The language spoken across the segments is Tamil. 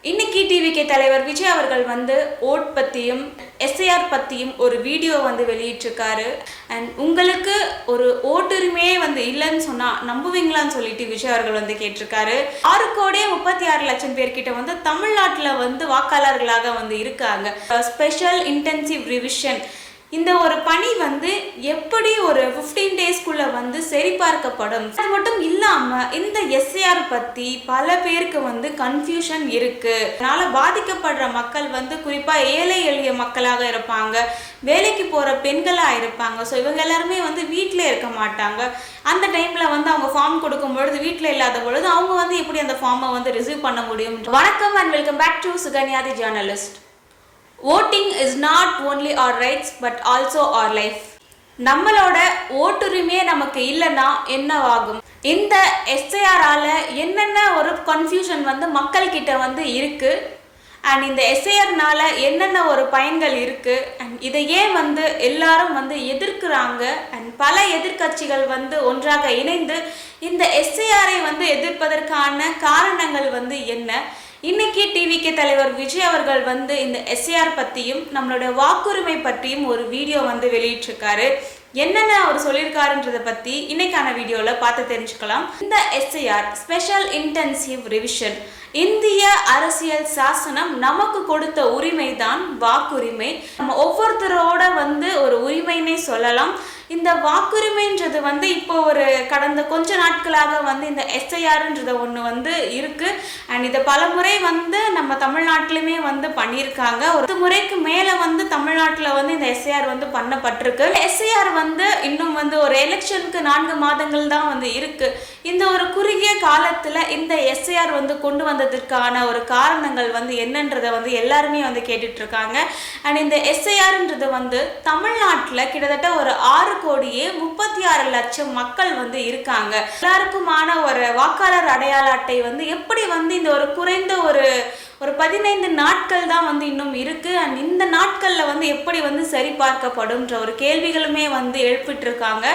இன்னைக்கு டிவிகே தலைவர் விஜய் அவர்கள் வந்து ஓட் பற்றியும் எஸ்ஐஆர் பற்றியும் ஒரு வீடியோ வந்து வெளியிட்டிருக்காரு. அண்ட் உங்களுக்கு ஒரு ஓட்டுரிமையே வந்து இல்லைன்னு சொன்னால் நம்புவீங்களான்னு சொல்லிட்டு விஜய் அவர்கள் வந்து கேட்டிருக்காரு. 6,36,00,000 பேர்கிட்ட வந்து தமிழ்நாட்டில் வந்து வாக்காளர்களாக வந்து இருக்காங்க. ஸ்பெஷல் இன்டென்சிவ் ரிவிஷன் இந்த ஒரு பணி வந்து எப்படி ஒரு 15 டேஸ்க்குள்ள வந்து சரிபார்க்கப்படும். அது மட்டும் இல்லாம இந்த எஸ்ஐஆர் பத்தி பல பேருக்கு வந்து கன்ஃபியூஷன் இருக்கு. அதனால பாதிக்கப்படுற மக்கள் வந்து குறிப்பா ஏழை எளிய மக்களாக இருப்பாங்க, வேலைக்கு போற பெண்களா இருப்பாங்க. ஸோ இவங்க எல்லாருமே வந்து வீட்டில இருக்க மாட்டாங்க. அந்த டைம்ல வந்து அவங்க ஃபார்ம் கொடுக்கும் பொழுது வீட்டில் இல்லாத பொழுது அவங்க வந்து எப்படி அந்த ஃபார்மை வந்து ரிசீவ் பண்ண முடியும். வணக்கம் and welcome back to Sukanya the journalist. Voting is not only our rights but also our life. நம்மளோட ஓட்டுரிமையே நமக்கு இல்லைன்னா என்னவாகும்? இந்த எஸ்ஐஆரால என்னென்ன ஒரு கன்ஃபியூஷன் வந்து மக்கள் கிட்ட வந்து இருக்கு, அண்ட் இந்த எஸ்ஐஆர்னால என்னென்ன ஒரு பயன்கள் இருக்கு, அண்ட் இதை ஏன் வந்து எல்லாரும் வந்து எதிர்க்கிறாங்க, அண்ட் பல எதிர்கட்சிகள் வந்து ஒன்றாக இணைந்து இந்த எஸ்ஐஆரை வந்து எதிர்ப்பதற்கான காரணங்கள் வந்து என்ன? இன்னைக்கு டிவிகே தலைவர் விஜய் அவர்கள் வந்து இந்த எஸ்ஐஆர் பற்றியும் நம்மளோட வாக்குரிமை பற்றியும் ஒரு வீடியோ வந்து வெளியிட்டிருக்காரு. என்னென்ன அவர் சொல்லியிருக்காருன்றதை பற்றி இன்னைக்கான வீடியோவில் பார்த்து தெரிஞ்சுக்கலாம். இந்த எஸ்ஐஆர் ஸ்பெஷல் இன்டென்சிவ் ரிவிஷன் இந்திய அரசியல் சாசனம் நமக்கு கொடுத்த உரிமை தான் வாக்குரிமை. நம்ம ஒவ்வொருத்தரோட வந்து ஒரு உரிமைன்னே சொல்லலாம். இந்த வாக்குரிமைன்றது வந்து இப்போ ஒரு கடந்த கொஞ்ச நாட்களாக வந்து இந்த எஸ்ஐஆர்ன்றது ஒன்று வந்து இருக்கு. அண்ட் இதை பல முறை வந்து நம்ம தமிழ்நாட்டிலுமே வந்து பண்ணியிருக்காங்க. ஒரு முறைக்கு மேலே வந்து தமிழ்நாட்டில் வந்து இந்த எஸ்ஐஆர் வந்து பண்ணப்பட்டிருக்கு. எஸ்ஐஆர் வந்து இன்னும் வந்து ஒரு எலெக்ஷனுக்கு 4 மாதங்கள் தான் வந்து இருக்கு. இந்த ஒரு குறுகிய காலத்தில் இந்த எஸ்ஐஆர் வந்து கொண்டு வந்ததற்கான ஒரு காரணங்கள் வந்து என்னன்றதை வந்து எல்லாருமே வந்து கேட்டுட்டு இருக்காங்க. அண்ட் இந்த எஸ்ஐஆர்ன்றது வந்து தமிழ்நாட்டில் கிட்டத்தட்ட ஒரு 6,36,00,000 மக்கள் வந்து இருக்காங்க. எல்லாருக்குமான ஒரு வாக்காளர் அடையாள அட்டை வந்து எப்படி வந்து இந்த ஒரு குறைந்த ஒரு 15 நாட்கள் தான் வந்து இன்னும் இருக்கு. அண்ட் இந்த நாட்களில் வந்து எப்படி வந்து சரிபார்க்கப்படும்ன்ற ஒரு கேள்விகளுமே வந்து எழுப்பிட்டு இருக்காங்க.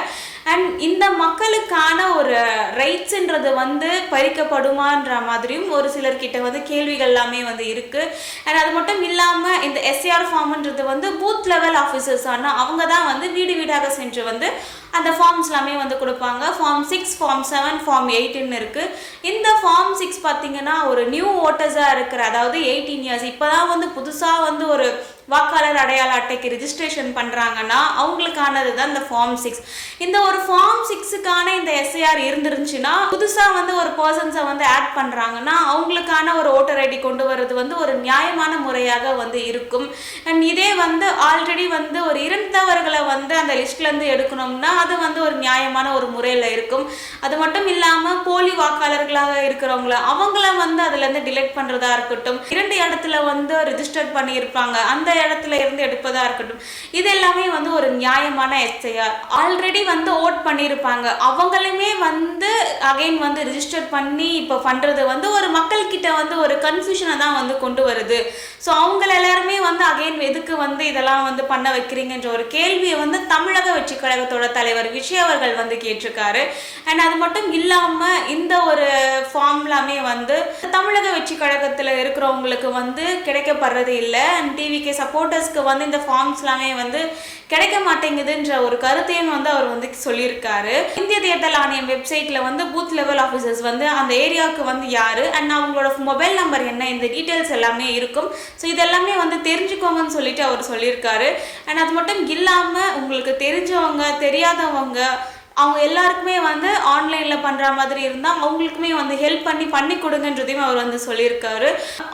அண்ட் இந்த மக்களுக்கான ஒரு ரைட்ஸ்ன்றது வந்து பறிக்கப்படுமான்ற மாதிரியும் ஒரு சிலர்கிட்ட வந்து கேள்விகள் எல்லாமே வந்து இருக்கு. அண்ட் அது மட்டும் இல்லாமல் இந்த எஸ்ஐஆர் ஃபார்ம்ன்றது வந்து பூத் லெவல் ஆஃபீஸர்ஸ் ஆனால் அவங்க தான் வந்து வீடு வீடாக சென்று வந்து அந்த ஃபார்ம்ஸ் எல்லாமே வந்து கொடுப்பாங்க. ஃபார்ம் 6, ஃபார்ம் 7, ஃபார்ம் 8ன்னு இருக்கு. இந்த ஃபார்ம் 6 பார்த்தீங்கன்னா ஒரு நியூ ஓட்டர்ஸாக இருக்கிற, அதாவது 18 இயர்ஸ் இப்போ தான் வந்து புதுசாக வந்து ஒரு வாக்காளர் அடையாள அட்டைக்கு ரிஜிஸ்ட்ரேஷன் பண்ணுறாங்கன்னா அவங்களுக்கானது தான் இந்த ஃபார்ம் 6. இந்த ஒரு ஃபார்ம் 6க்கான இந்த எஸ்ஐஆர் இருந்துருந்துச்சுன்னா புதுசாக வந்து ஒரு பர்சன்ஸை வந்து ஆட் பண்ணுறாங்கன்னா அவங்களுக்கான ஒரு ஓட்டர் ஐடி கொண்டு வர்றது வந்து ஒரு நியாயமான முறையாக வந்து இருக்கும். அண்ட் இதே வந்து ஆல்ரெடி வந்து ஒரு இறந்தவர்களை வந்து அந்த லிஸ்ட்லேருந்து எடுக்கணும்னா அது வந்து ஒரு நியாயமான ஒரு முறையில் இருக்கும். அது மட்டும் இல்லாமல் போலி வாக்காளர்களாக இருக்கிறவங்கள அவங்கள வந்து அதுலேருந்து டிலீட் பண்ணுறதா இருக்கட்டும், 2 இடத்துல வந்து ரிஜிஸ்டர் பண்ணியிருப்பாங்க அந்த இடத்துல இருந்து எடுப்பதா இருக்கட்டும், இது எல்லாமே வந்து ஒரு நியாயமான எஸ்ஐஆர். ஆல்ரெடி வந்து ஓட் பண்ணியிருப்பாங்க அவங்களுமே வந்து அகைன் வந்து ரிஜிஸ்டர் பண்ணி இப்போ பண்றது வந்து ஒரு மக்கள் கிட்ட வந்து ஒரு கன்ஃபியூஷனை தான் வந்து கொண்டு வருது. ஸோ அவங்க எல்லாருமே வந்து அகைன் எதுக்கு வந்து இதெல்லாம் வந்து பண்ண வைக்கிறீங்கன்ற ஒரு கேள்வியை வந்து தமிழக வெற்றி கழகத்தோட தலைவர் விஜய் அவர்கள் வந்து கேட்டிருக்காரு. அண்ட் அது மட்டும் இல்லாமல் இந்த ஒரு ஃபார்ம்லாமே வந்து தமிழக வெற்றி கழகத்தில் இருக்கிறவங்களுக்கு வந்து கிடைக்கப்படுறது இல்லை. அண்ட் டிவிகே சப்போர்ட்டர்ஸ்க்கு வந்து இந்த ஃபார்ம்ஸ் எல்லாமே வந்து கிடைக்க மாட்டேங்குதுன்ற ஒரு கருத்தையும் வந்து அவர் வந்து சொல்லியிருக்காரு. இந்திய தேர்தல் ஆணையம் வெப்சைட்ல வந்து பூத் லெவல் ஆஃபீஸர்ஸ் வந்து அந்த ஏரியாவுக்கு வந்து யாரு அண்ட் அவங்களோட மொபைல் நம்பர் என்ன, இந்த டீட்டெயில்ஸ் எல்லாமே இருக்கும். ஸோ இதெல்லாமே வந்து தெரிஞ்சுக்கோங்கன்னு சொல்லிட்டு அவர் சொல்லியிருக்காரு. அண்ட் அது மட்டும் இல்லாமல் உங்களுக்கு தெரிஞ்சவங்க தெரியாதவங்க அவங்க எல்லாருக்குமே வந்து ஆன்லைனில் பண்ணுற மாதிரி இருந்தால் அவங்களுக்குமே வந்து ஹெல்ப் பண்ணி கொடுங்கன்றதையும் அவர் வந்து சொல்லியிருக்காரு.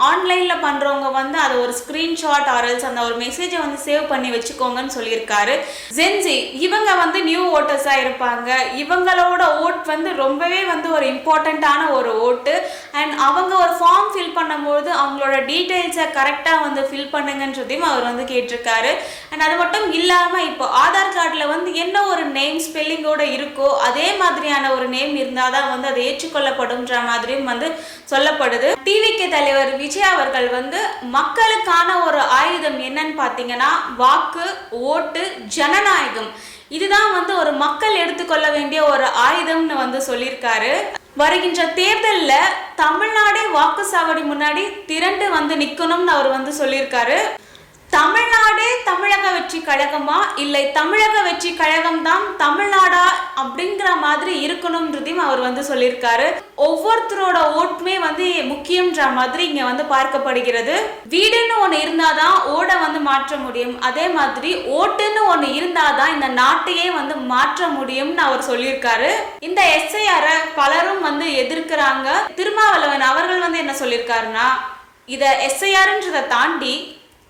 ஆன்லைனில் பண்ணுறவங்க வந்து அதை ஒரு ஸ்க்ரீன்ஷாட் ஆர்எல்ஸ் அந்த ஒரு மெசேஜை வந்து சேவ் பண்ணி வச்சுக்கோங்கன்னு சொல்லியிருக்காரு. ஜென்சி இவங்க வந்து நியூ ஓட்டர்ஸாக இருப்பாங்க. இவங்களோட ஓட் வந்து ரொம்பவே வந்து ஒரு இம்பார்ட்டண்ட்டான ஒரு ஓட்டு. அண்ட் அவங்க ஒரு ஃபார்ம் ஃபில் பண்ணும்போது அவங்களோட டீட்டெயில்ஸை கரெக்டாக வந்து ஃபில் பண்ணுங்கன்றதையும் அவர் வந்து கேட்டிருக்காரு. அண்ட் அது மட்டும் இல்லாமல் இப்போ ஆதார் கார்டில் வந்து என்ன ஒரு நேம் ஸ்பெல்லிங்கோட இருக்கோ அதே மாதிரியான ஒரு நேம் இருந்தால் தான் வந்து அது ஏற்றுக்கொள்ளப்படும்ன்ற மாதிரியும் வந்து சொல்லப்படுது. டிவிகே தலைவர் விஜய் அவர்கள் வந்து மக்களுக்கான ஒரு ஆயுதம் என்னன்னு பார்த்தீங்கன்னா வாக்கு, ஓட்டு, ஜனநாயகம், இதுதான் வந்து ஒரு மக்கள் எடுத்துக்கொள்ள வேண்டிய ஒரு ஆயுதம்னு வந்து சொல்லியிருக்காரு. வருகின்ற தேர்தல்ல தமிழ்நாடே வாக்குச்சாவடி முன்னாடி திரண்டு வந்து நிக்கணும்னு அவர் வந்து சொல்லியிருக்காரு. தமிழ்நாடே தமிழக வெற்றி கழகமா இல்லை தமிழக வெற்றி கழகம் தான் தமிழ்நாடா அப்படிங்கிற மாதிரி இருக்கணும்ன்றதையும் அவர் வந்து சொல்லியிருக்காரு. ஒவ்வொருத்தரோட ஓட்டுமே வந்து முக்கியம்ன்ற மாதிரி இங்க வந்து பார்க்கப்படுகிறது. வீடுன்னு ஒண்ணு இருந்தாதான் ஓட வந்து மாற்ற முடியும், அதே மாதிரி ஓட்டுன்னு ஒண்ணு இருந்தாதான் இந்த நாட்டையே வந்து மாற்ற முடியும்னு அவர் சொல்லியிருக்காரு. இந்த SIR பலரும் வந்து எதிர்க்கிறாங்க. திருமாவளவன் அவர்கள் வந்து என்ன சொல்லியிருக்காருன்னா, இத SIRன்றதை தாண்டி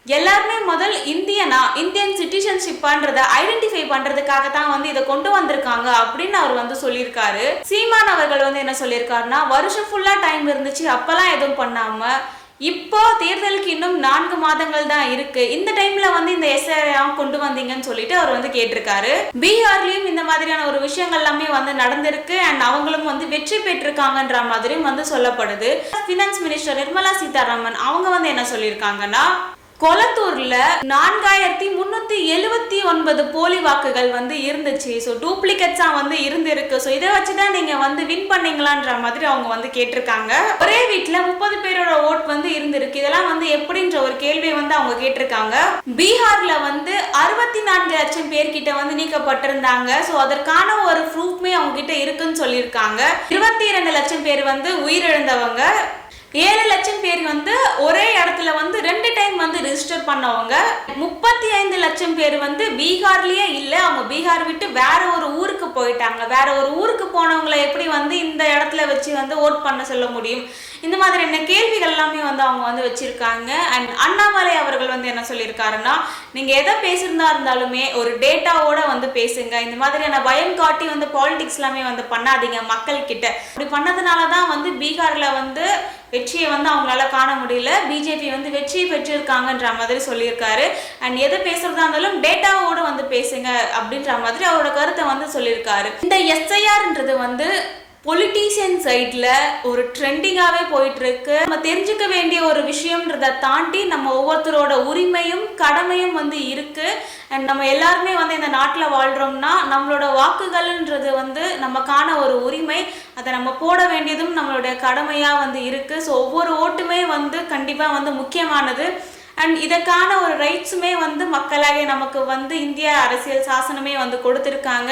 எல்லாருமே முதல் இந்தியன் சிட்டிசன்ஷிப்ன்றத ஐடென்டிஃபை பண்றதுக்காக தான் வந்து இதை கொண்டு வந்திருக்காங்க அப்படின்னு அவர் வந்து சொல்லியிருக்காரு. சீமான் அவர்கள் வந்து என்ன சொல்லியிருக்காருன்னா, வருஷம் ஃபுல்லா டைம் இருந்துச்சு, அப்பெல்லாம் எதுவும் பண்ணாம இப்போ தேர்தலுக்கு இன்னும் 4 மாதங்கள் தான் இருக்கு, இந்த டைம்ல வந்து இந்த SIR கொண்டு வந்தீங்கன்னு சொல்லிட்டு அவர் வந்து கேட்டிருக்காரு. பீகார்லயும் இந்த மாதிரியான ஒரு விஷயங்கள் எல்லாமே வந்து நடந்திருக்கு அண்ட் அவங்களும் வந்து வெற்றி பெற்றிருக்காங்கன்ற மாதிரியும் வந்து சொல்லப்படுது. பினான்ஸ் மினிஸ்டர் நிர்மலா சீதாராமன் அவங்க வந்து என்ன சொல்லியிருக்காங்கன்னா, கொளத்தூர்ல 4379 போலி வாக்குகள் வந்து இருந்துச்சு, ஸோ டூப்ளிகேட்ஸா வந்து இருந்திருக்கு, ஸோ இதை வச்சுதான் நீங்க வந்து வின் பண்ணீங்களான்ற மாதிரி அவங்க வந்து கேட்டிருக்காங்க. ஒரே வீட்டுல 30 பேரோட ஓட் வந்து இருந்திருக்கு, இதெல்லாம் வந்து எப்படின்ற ஒரு கேள்வியை வந்து அவங்க கேட்டிருக்காங்க. பீகார்ல வந்து 64 லட்சம் பேர்கிட்ட வந்து நீக்கப்பட்டிருந்தாங்க, ஸோ அதற்கான ஒரு ப்ரூஃப்மே அவங்க கிட்ட இருக்குன்னு சொல்லியிருக்காங்க. 22 லட்சம் பேர் வந்து உயிரிழந்தவங்க, 7 லட்சம் பேர் வந்து ஒரே இடத்துல வந்து 2 டைம் வந்து ரெஜிஸ்டர் பண்ணவங்க, 35 லட்சம் பேர் வந்து பீகார்லயே இல்ல, அவங்க பீகார் விட்டு வேற ஒரு ஊருக்கு போயிட்டாங்க. வேற ஒரு ஊருக்கு போனவங்களை எப்படி வந்து இந்த இடத்துல வச்சு வந்து ஓட் பண்ண சொல்ல முடியும்? இந்த மாதிரியான கேள்விகள் எல்லாமே வந்து அவங்க வந்து வச்சிருக்காங்க. அண்ட் அண்ணாமலை அவர்கள் வந்து என்ன சொல்லியிருக்காருன்னா, நீங்க எதை பேசியிருந்தா இருந்தாலுமே ஒரு டேட்டாவோட வந்து பேசுங்க, இந்த மாதிரியான பயம் காட்டி வந்து பாலிடிக்ஸ் எல்லாமே வந்து பண்ணாதீங்க மக்கள் கிட்ட. அப்படி பண்ணதுனாலதான் வந்து பீகார்ல வந்து வெற்றியை வந்து அவங்களால காண முடியல, பிஜேபி வந்து வெற்றி பெற்றிருக்காங்கன்ற மாதிரி சொல்லியிருக்காரு. அண்ட் எதை பேசுறதா இருந்தாலும் டேட்டாவோட வந்து பேசுங்க அப்படின்ற மாதிரி அவரோட கருத்தை வந்து சொல்லியிருக்காரு. இந்த SIRன்றது வந்து பொலிட்டீஷியன் சைட்ல ஒரு ட்ரெண்டிங்காவே போயிட்டு இருக்கு. நம்ம தெரிஞ்சுக்க வேண்டிய ஒரு விஷயம்ன்றதை தாண்டி நம்ம ஒவ்வொருத்தரோட உரிமையும் கடமையும் வந்து இருக்கு. அண்ட் நம்ம எல்லாருமே வந்து இந்த நாட்டில் வாழ்றோம்னா நம்மளோட வாக்குகள்ன்றது வந்து நமக்கான ஒரு உரிமை, அதை நம்ம போட வேண்டியதும் நம்மளுடைய கடமையா வந்து இருக்கு. ஸோ ஒவ்வொரு ஓட்டுமே வந்து கண்டிப்பா வந்து முக்கியமானது. அண்ட் இதற்கான ஒரு ரைட்ஸுமே வந்து மக்களாக நமக்கு வந்து இந்திய அரசியல் சாசனமே வந்து கொடுத்துருக்காங்க.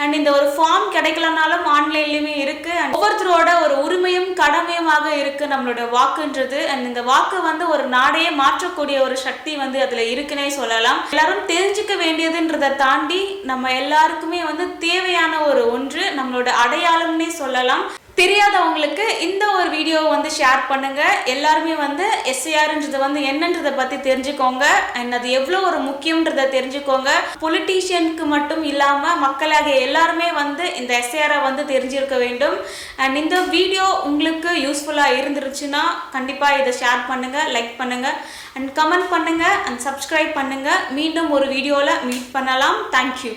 அண்ட் இந்த ஒரு ஃபார்ம் கிடைக்கலனாலும் ஆன்லைன்லயுமே இருக்கு. அண்ட் ஒவ்வொருத்தரோட ஒரு உரிமையும் கடமையுமாக இருக்கு நம்மளோட வாக்குன்றது. அண்ட் இந்த வாக்கு வந்து ஒரு நாடையே மாற்றக்கூடிய ஒரு சக்தி வந்து அதுல இருக்குன்னே சொல்லலாம். எல்லாரும் தெரிஞ்சுக்க வேண்டியதுன்றதை தாண்டி நம்ம எல்லாருக்குமே வந்து தேவையான ஒரு ஒன்று, நம்மளோட அடையாளம்னே சொல்லலாம். தெரியாதவங்களுக்கு இந்த ஒரு வீடியோ வந்து ஷேர் பண்ணுங்க. எல்லாருமே வந்து SIRன்றது வந்து என்னன்றதை பத்தி தெரிஞ்சுக்கோங்க. அண்ட் அது எவ்வளோ ஒரு முக்கியன்றதை தெரிஞ்சுக்கோங்க. பொலிட்டீஷியனுக்கு மட்டும் இல்லாம மக்களாக எல்லாருமே வந்து இந்த SIR வந்து தெரிஞ்சிருக்க வேண்டும். அண்ட் இந்த வீடியோ உங்களுக்கு யூஸ்ஃபுல்லா இருந்துருச்சுன்னா கண்டிப்பா இதை ஷேர் பண்ணுங்க, லைக் பண்ணுங்க அண்ட் கமெண்ட் பண்ணுங்க அண்ட் சப்ஸ்கிரைப் பண்ணுங்க. மீண்டும் ஒரு வீடியோல மீட் பண்ணலாம். தேங்க்யூ.